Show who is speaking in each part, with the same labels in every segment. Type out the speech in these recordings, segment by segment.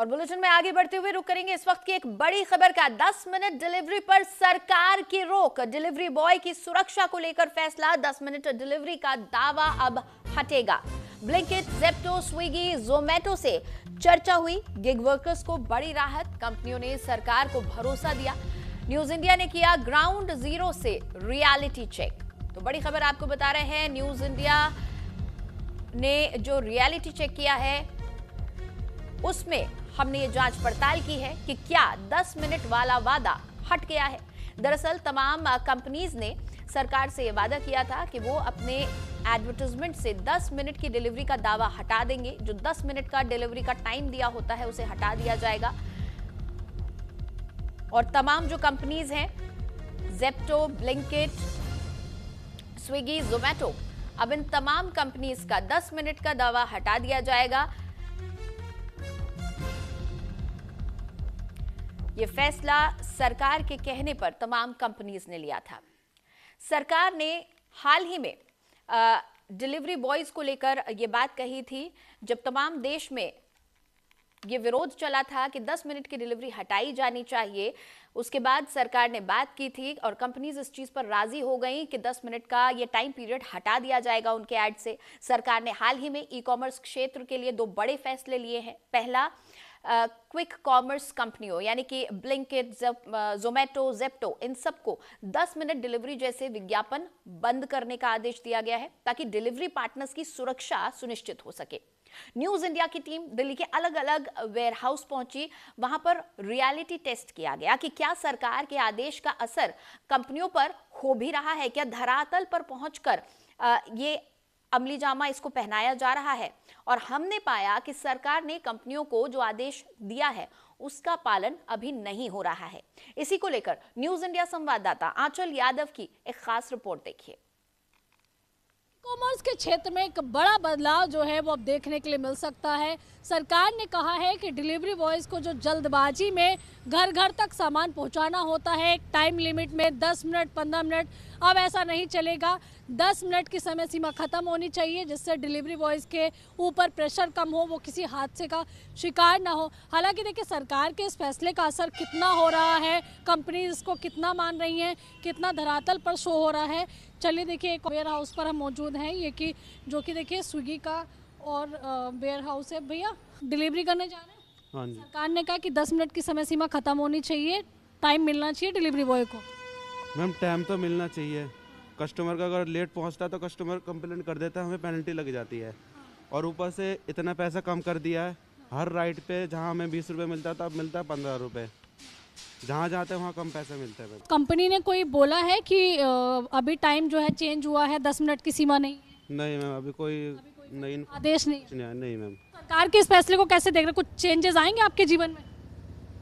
Speaker 1: और बुलेटिन में आगे बढ़ते हुए रुक करेंगे इस वक्त की एक बड़ी खबर का। 10 मिनट डिलीवरी पर सरकार की रोक, डिलीवरी बॉय की सुरक्षा को लेकर फैसला। 10 मिनट डिलीवरी का दावा अब हटेगा। ब्लिंकिट, ज़ेप्टो, स्विगी, जोमैटो से चर्चा हुई। गिग वर्कर्स को बड़ी राहत, कंपनियों ने सरकार को भरोसा दिया। न्यूज इंडिया ने किया ग्राउंड जीरो से रियलिटी चेक। तो बड़ी खबर आपको बता रहे हैं, न्यूज इंडिया ने जो रियलिटी चेक किया है उसमें हमने ये जांच पड़ताल की है कि क्या 10 मिनट वाला वादा हट गया है। दरअसल तमाम कंपनीज ने सरकार से ये वादा किया था कि वो अपने एडवर्टाइजमेंट से 10 मिनट की डिलीवरी का दावा हटा देंगे। जो 10 मिनट का डिलीवरी का टाइम दिया होता है उसे हटा दिया जाएगा। और तमाम जो कंपनीज हैं, ज़ेप्टो, ब्लिंकिट, स्विगी, जोमैटो, अब इन तमाम कंपनीज का 10 मिनट का दावा हटा दिया जाएगा। ये फैसला सरकार के कहने पर तमाम कंपनीज ने लिया था। सरकार ने हाल ही में डिलीवरी बॉयज को लेकर यह बात कही थी, जब तमाम देश में ये विरोध चला था कि 10 मिनट की डिलीवरी हटाई जानी चाहिए। उसके बाद सरकार ने बात की थी और कंपनीज इस चीज पर राजी हो गई कि 10 मिनट का ये टाइम पीरियड हटा दिया जाएगा उनके ऐड से। सरकार ने हाल ही में ई कॉमर्स क्षेत्र के लिए 2 बड़े फैसले लिए हैं। पहला, क्विक कॉमर्स कंपनियों यानी कि ब्लिंकिट, जोमैटो, ज़ेप्टो, इन सबको 10 मिनट डिलीवरी जैसे विज्ञापन बंद करने का आदेश दिया गया है ताकि डिलीवरी पार्टनर्स की सुरक्षा सुनिश्चित हो सके। न्यूज इंडिया की टीम दिल्ली के अलग अलग वेयरहाउस पहुंची। वहां पर रियलिटी टेस्ट किया गया कि क्या सरकार के आदेश का असर कंपनियों पर हो भी रहा है, क्या धरातल पर पहुंचकर ये अमली जामा इसको पहनाया जा रहा है। और हमने पाया कि सरकार ने कंपनियों को जो आदेश दिया है उसका पालन अभी नहीं हो रहा है। इसी को लेकर न्यूज इंडिया संवाददाता आंचल यादव की एक खास रिपोर्ट देखिए।
Speaker 2: कॉमर्स के क्षेत्र में एक बड़ा बदलाव जो है वो अब देखने के लिए मिल सकता है। सरकार ने कहा है कि डिलीवरी बॉयज़ को जो जल्दबाजी में घर घर तक सामान पहुंचाना होता है एक टाइम लिमिट में 10 मिनट 15 मिनट, अब ऐसा नहीं चलेगा। 10 मिनट की समय सीमा खत्म होनी चाहिए जिससे डिलीवरी बॉयज़ के ऊपर प्रेशर कम हो, वो किसी हादसे का शिकार ना हो। हालांकि देखिए सरकार के इस फैसले का असर कितना हो रहा है, कंपनीज इसको कितना मान रही हैं, कितना धरातल पर शो हो रहा है। चलिए देखिए, एक वेयर हाउस पर हम मौजूद हैं, ये कि जो कि देखिए स्विगी का और वेयर हाउस है। भैया डिलीवरी करने जा रहे हैं?
Speaker 3: हाँ जी।
Speaker 2: सरकार ने कहा कि 10 मिनट की समय सीमा खत्म होनी चाहिए, टाइम मिलना चाहिए डिलीवरी बॉय को।
Speaker 3: मैम टाइम तो मिलना चाहिए। कस्टमर का अगर लेट पहुंचता है तो कस्टमर कंप्लेंट कर देता है, हमें पेनल्टी लग जाती है। और ऊपर से इतना पैसा कम कर दिया है, हर राइड पे जहां हमें 20 रुपये मिलता था अब मिलता है 15 रुपये। जहाँ जाते हैं वहाँ कम पैसा मिलता है।
Speaker 2: कंपनी ने कोई बोला है कि अभी टाइम जो है चेंज हुआ है, 10 मिनट की सीमा नहीं?
Speaker 3: नहीं मैम, अभी कोई नई
Speaker 2: आदेश नहीं।
Speaker 3: नहीं मैम।
Speaker 2: सरकार के इस फैसले को कैसे देख रहे हैं? कुछ चेंजेस आएंगे आपके जीवन में?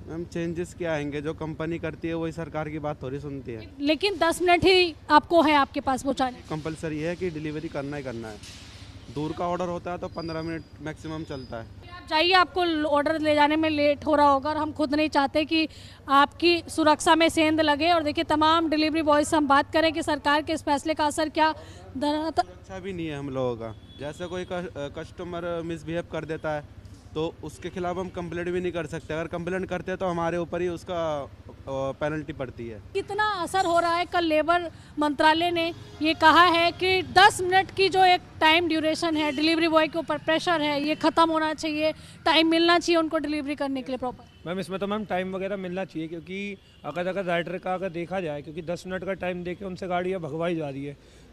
Speaker 3: मैम चेंजेस क्या आएंगे, जो कंपनी करती है वही सरकार की बात थोड़ी सुनती है।
Speaker 2: लेकिन 10 मिनट ही आपको है आपके पास पहुँचाने।
Speaker 3: कंपलसरी है कि डिलीवरी करना ही करना है। दूर का ऑर्डर होता है तो 15 मिनट मैक्सिमम चलता है।
Speaker 2: आप जाइए, आपको ऑर्डर ले जाने में लेट हो रहा होगा और हम खुद नहीं चाहते कि आपकी सुरक्षा में सेंध लगे। और देखिए तमाम डिलीवरी बॉय से हम बात करें कि सरकार के इस फैसले का असर क्या
Speaker 3: अच्छा भी नहीं है हम लोगों का। जैसे कोई कस्टमर मिसबिहेव कर देता है तो उसके खिलाफ हम कंप्लेंट भी नहीं कर सकते। अगर कंप्लेंट करते हैं तो हमारे ऊपर ही उसका पेनल्टी पड़ती है।
Speaker 2: कितना असर हो रहा है? कल लेबर मंत्रालय ने ये कहा है कि 10 मिनट की जो एक टाइम ड्यूरेशन है, डिलीवरी बॉय के ऊपर प्रेशर है, ये खत्म होना चाहिए, टाइम मिलना चाहिए उनको डिलीवरी करने के लिए प्रॉपर।
Speaker 4: मैम इसमें तो मैम टाइम वगैरह मिलना चाहिए, क्योंकि अगर राइडर का अगर देखा जाए, क्योंकि 10 मिनट का टाइम देके उनसे गाड़ियाँ भगवाई जा रही है।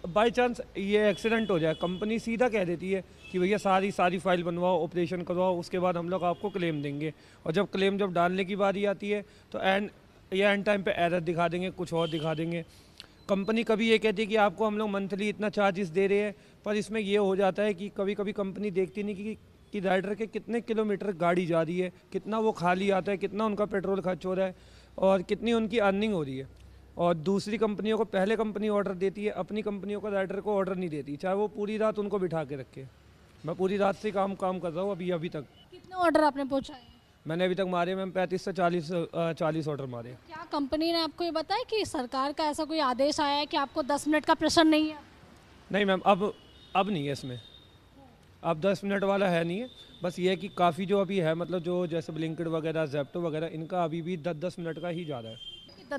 Speaker 4: बाई चांस ये एक्सीडेंट हो जाए, कंपनी सीधा कह देती है कि भैया सारी फाइल बनवाओ, ऑपरेशन करवाओ, उसके बाद हम लोग आपको क्लेम देंगे। और जब क्लेम डालने की बारी आती है तो एंड टाइम पे एरर दिखा देंगे, कुछ और दिखा देंगे। कंपनी कभी ये कहती है कि आपको हम लोग मंथली इतना चार्जेस दे रहे हैं, पर इसमें ये हो जाता है कि कभी कभी कंपनी देखती नहीं कि राइडर के कितने किलोमीटर गाड़ी जा रही है, कितना वो खाली आता है, कितना उनका पेट्रोल खर्च हो रहा है और कितनी उनकी अर्निंग हो रही है। और दूसरी कंपनियों को पहले कंपनी ऑर्डर देती है, अपनी कंपनियों को राइडर को ऑर्डर नहीं देती, चाहे वो पूरी रात उनको बिठा के रखे। मैं पूरी रात से काम कर रहा हूँ अभी तक।
Speaker 2: कितने ऑर्डर आपने पहुँचाए?
Speaker 4: मैंने अभी तक मारे मैम 35 से 40 ऑर्डर मारे।
Speaker 2: क्या कंपनी ने आपको ये बताया कि सरकार का ऐसा कोई आदेश आया है कि आपको 10 मिनट का प्रेशर नहीं है?
Speaker 4: नहीं मैम, अब नहीं है इसमें। अब 10 मिनट वाला है नहीं है। बस ये है कि काफ़ी जो अभी है मतलब जो जैसे ब्लिंकिट वगैरह ज़ेप्टो वगैरह इनका अभी भी 10-10 मिनट का ही ज़्यादा है।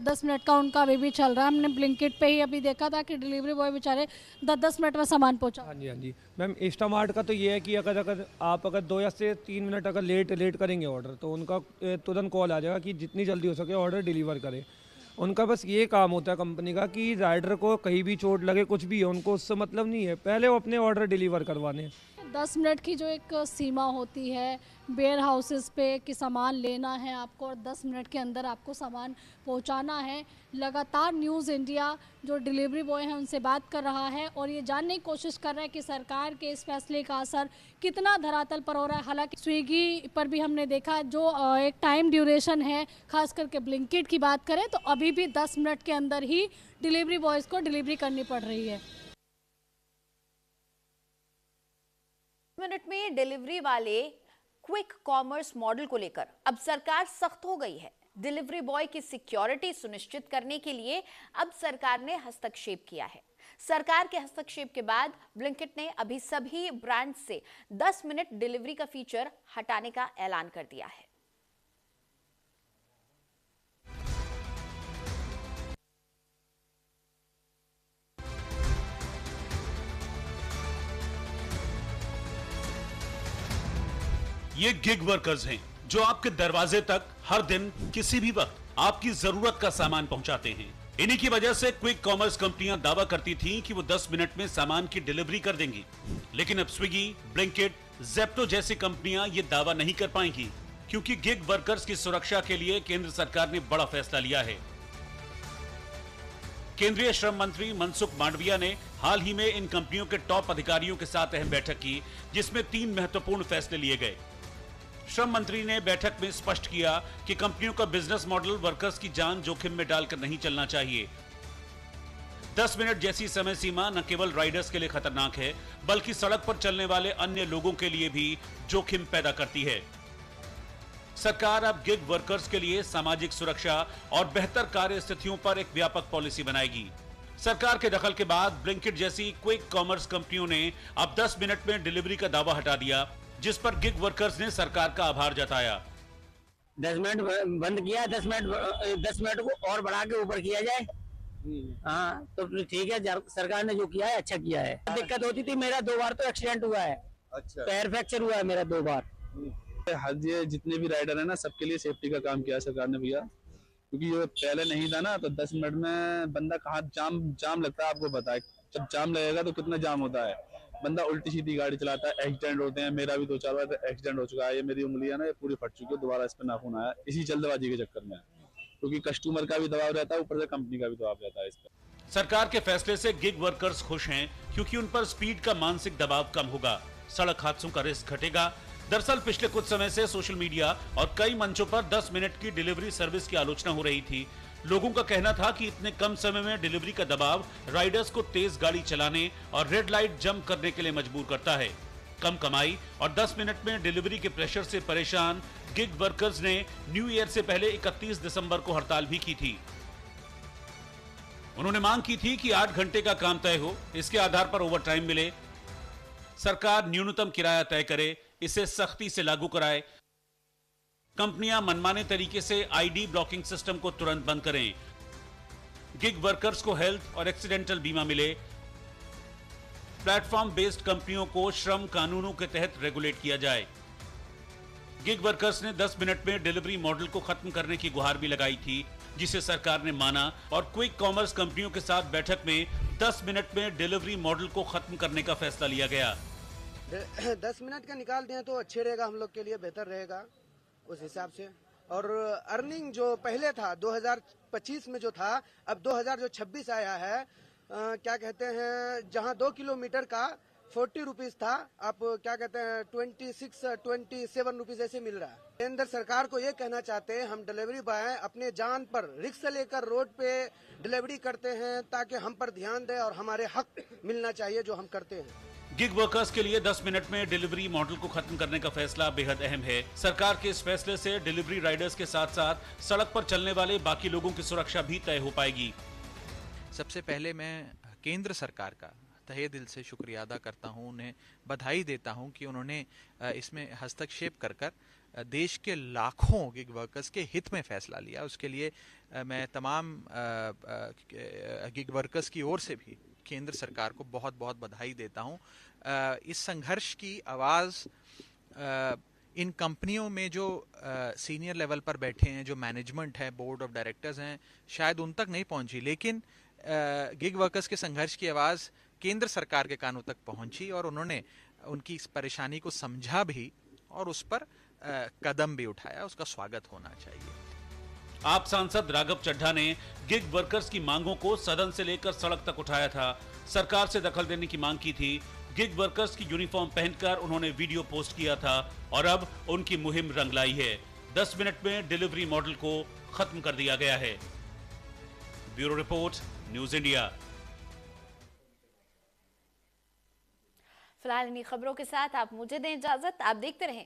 Speaker 2: 10 मिनट का उनका अभी भी चल रहा है। हमने ब्लिंकिट पे ही अभी देखा था कि डिलीवरी बॉय बेचारे 10-10 मिनट में सामान पहुंचा।
Speaker 4: हाँ जी मैम, इंस्टामार्ट का तो ये है कि अगर आप 2 या से 3 मिनट अगर लेट करेंगे ऑर्डर तो उनका तुरंत कॉल आ जाएगा कि जितनी जल्दी हो सके ऑर्डर डिलीवर करें। उनका बस ये काम होता है कंपनी का कि राइडर को कहीं भी चोट लगे कुछ भी है उनको उससे मतलब नहीं है, पहले वो अपने ऑर्डर डिलीवर करवाने।
Speaker 2: 10 मिनट की जो एक सीमा होती है वेयर हाउसेस पे कि सामान लेना है आपको और 10 मिनट के अंदर आपको सामान पहुंचाना है। लगातार न्यूज़ इंडिया जो डिलीवरी बॉय हैं उनसे बात कर रहा है और ये जानने की कोशिश कर रहा है कि सरकार के इस फैसले का असर कितना धरातल पर हो रहा है। हालांकि स्विगी पर भी हमने देखा जो एक टाइम ड्यूरेशन है, खास करके ब्लिंकिट की बात करें तो अभी भी 10 मिनट के अंदर ही डिलीवरी बॉयज़ को डिलीवरी करनी पड़ रही है।
Speaker 1: मिनट में डिलीवरी वाले क्विक कॉमर्स मॉडल को लेकर अब सरकार सख्त हो गई है। डिलीवरी बॉय की सिक्योरिटी सुनिश्चित करने के लिए अब सरकार ने हस्तक्षेप किया है। सरकार के हस्तक्षेप के बाद ब्लिंकिट ने अभी सभी ब्रांड से 10 मिनट डिलीवरी का फीचर हटाने का ऐलान कर दिया है।
Speaker 5: ये गिग वर्कर्स हैं जो आपके दरवाजे तक हर दिन किसी भी वक्त आपकी जरूरत का सामान पहुंचाते हैं। इन्हीं की वजह से क्विक कॉमर्स कंपनियां दावा करती थीं कि वो 10 मिनट में सामान की डिलीवरी कर देंगी, लेकिन अब स्विगी, ब्लिंकिट, ज़ेप्टो जैसी कंपनियां ये दावा नहीं कर पाएंगी क्योंकि गिग वर्कर्स की सुरक्षा के लिए केंद्र सरकार ने बड़ा फैसला लिया है। केंद्रीय श्रम मंत्री मनसुख मांडविया ने हाल ही में इन कंपनियों के टॉप अधिकारियों के साथ अहम बैठक की जिसमें 3 महत्वपूर्ण फैसले लिए गए। श्रम मंत्री ने बैठक में स्पष्ट किया कि कंपनियों का बिजनेस मॉडल वर्कर्स की जान जोखिम में डालकर नहीं चलना चाहिए। 10 मिनट जैसी समय सीमा न केवल राइडर्स के लिए खतरनाक है बल्कि सड़क पर चलने वाले अन्य लोगों के लिए भी जोखिम पैदा करती है। सरकार अब गिग वर्कर्स के लिए सामाजिक सुरक्षा और बेहतर कार्य स्थितियों पर एक व्यापक पॉलिसी बनाएगी। सरकार के दखल के बाद ब्लिंकिट जैसी क्विक कॉमर्स कंपनियों ने अब 10 मिनट में डिलीवरी का दावा हटा दिया, जिस पर गिग वर्कर्स ने सरकार का आभार जताया।
Speaker 6: 10 मिनट बंद किया, 10 मिनट को और बढ़ा के ऊपर किया जाए। हाँ तो ठीक है, सरकार ने जो किया है अच्छा किया है। दिक्कत होती थी, मेरा 2 बार तो एक्सीडेंट हुआ है। अच्छा। पैर फ्रैक्चर हुआ है मेरा 2 बार।
Speaker 7: ये जितने भी राइडर है ना सबके लिए सेफ्टी का काम किया सरकार ने भैया, क्योंकि ये पहले नहीं था ना तो 10 मिनट में बंदा कहाँ जाम लगता है, आपको पता है जब जाम लगेगा तो कितना जाम होता है, बंदा उल्टी सीधी गाड़ी चलाता है, एक्सीडेंट होते हैं। मेरा भी 2-4 बार एक्सीडेंट हो चुका है। ये मेरी उंगली है ना ये पूरी फट चुकी है, दोबारा इस पे नाखून आया इसी जल्दबाजी के चक्कर में, क्योंकि कस्टमर का भी दबाव रहता है ऊपर से कंपनी का भी दबाव रहता है इस पर।
Speaker 5: सरकार के फैसले से गिग वर्कर्स खुश हैं क्योंकि उन पर स्पीड का मानसिक दबाव कम होगा, सड़क हादसों का रिस्क घटेगा। दरअसल पिछले कुछ समय से सोशल मीडिया और कई मंचों पर 10 मिनट की डिलीवरी सर्विस की आलोचना हो रही थी। लोगों का कहना था कि इतने कम समय में डिलीवरी का दबाव राइडर्स को तेज गाड़ी चलाने और रेड लाइट जंप करने के लिए मजबूर करता है। कम कमाई और 10 मिनट में डिलीवरी के प्रेशर से परेशान गिग वर्कर्स ने न्यू ईयर से पहले 31 दिसंबर को हड़ताल भी की थी। उन्होंने मांग की थी कि 8 घंटे का काम तय हो, इसके आधार पर ओवर टाइम मिले, सरकार न्यूनतम किराया तय करे, इसे सख्ती से लागू कराए, कंपनियां मनमाने तरीके से आईडी ब्लॉकिंग सिस्टम को तुरंत बंद करें, गिग वर्कर्स को हेल्थ और एक्सीडेंटल बीमा मिले, प्लेटफॉर्म बेस्ड कंपनियों को श्रम कानूनों के तहत रेगुलेट किया जाए। गिग वर्कर्स ने 10 मिनट में डिलीवरी मॉडल को खत्म करने की गुहार भी लगाई थी, जिसे सरकार ने माना और क्विक कॉमर्स कंपनियों के साथ बैठक में 10 मिनट में डिलीवरी मॉडल को खत्म करने का फैसला लिया गया।
Speaker 8: 10 मिनट का निकाल दें तो अच्छे रहेगा, हम लोग के लिए बेहतर रहेगा उस हिसाब से। और अर्निंग जो पहले था 2025 में जो था, अब 2026 आया है, क्या कहते हैं, जहां 2 किलोमीटर का 40 रुपीज था, अब क्या कहते हैं 27 रुपीज ऐसे मिल रहा है। केंद्र सरकार को ये कहना चाहते हैं, हम डिलीवरी बॉय अपने जान पर रिस्क लेकर रोड पे डिलीवरी करते हैं ताकि हम पर ध्यान दे और हमारे हक मिलना चाहिए जो हम करते हैं।
Speaker 5: गिग वर्कर्स के लिए 10 मिनट में डिलीवरी मॉडल को खत्म करने का फैसला बेहद अहम है। सरकार के इस फैसले से डिलीवरी राइडर्स के साथ साथ सड़क पर चलने वाले बाकी लोगों की सुरक्षा भी तय हो पाएगी।
Speaker 9: सबसे पहले मैं केंद्र सरकार का तहे दिल से शुक्रिया अदा करता हूं, उन्हें बधाई देता हूं कि उन्होंने इसमें हस्तक्षेप कर देश के लाखों गिग वर्कर्स के हित में फैसला लिया। उसके लिए मैं तमाम गिग वर्कर्स की ओर से भी केंद्र सरकार को बहुत बहुत बधाई देता हूं। इस संघर्ष की आवाज़ इन कंपनियों में जो सीनियर लेवल पर बैठे हैं, जो मैनेजमेंट है, बोर्ड ऑफ डायरेक्टर्स हैं, शायद उन तक नहीं पहुंची, लेकिन गिग वर्कर्स के संघर्ष की आवाज़ केंद्र सरकार के कानों तक पहुंची और उन्होंने उनकी इस परेशानी को समझा भी और उस पर कदम भी उठाया। उसका स्वागत होना चाहिए।
Speaker 5: आप सांसद राघव चड्ढा ने गिग वर्कर्स की मांगों को सदन से लेकर सड़क तक उठाया था, सरकार से दखल देने की मांग की थी। गिग वर्कर्स की यूनिफॉर्म पहनकर उन्होंने वीडियो पोस्ट किया था और अब उनकी मुहिम रंग लाई है। 10 मिनट में डिलीवरी मॉडल को खत्म कर दिया गया है। Bureau report, news India.
Speaker 1: फिलहाल इन्हीं खबरों के साथ आप मुझे दें इजाजत। आप देखते रहें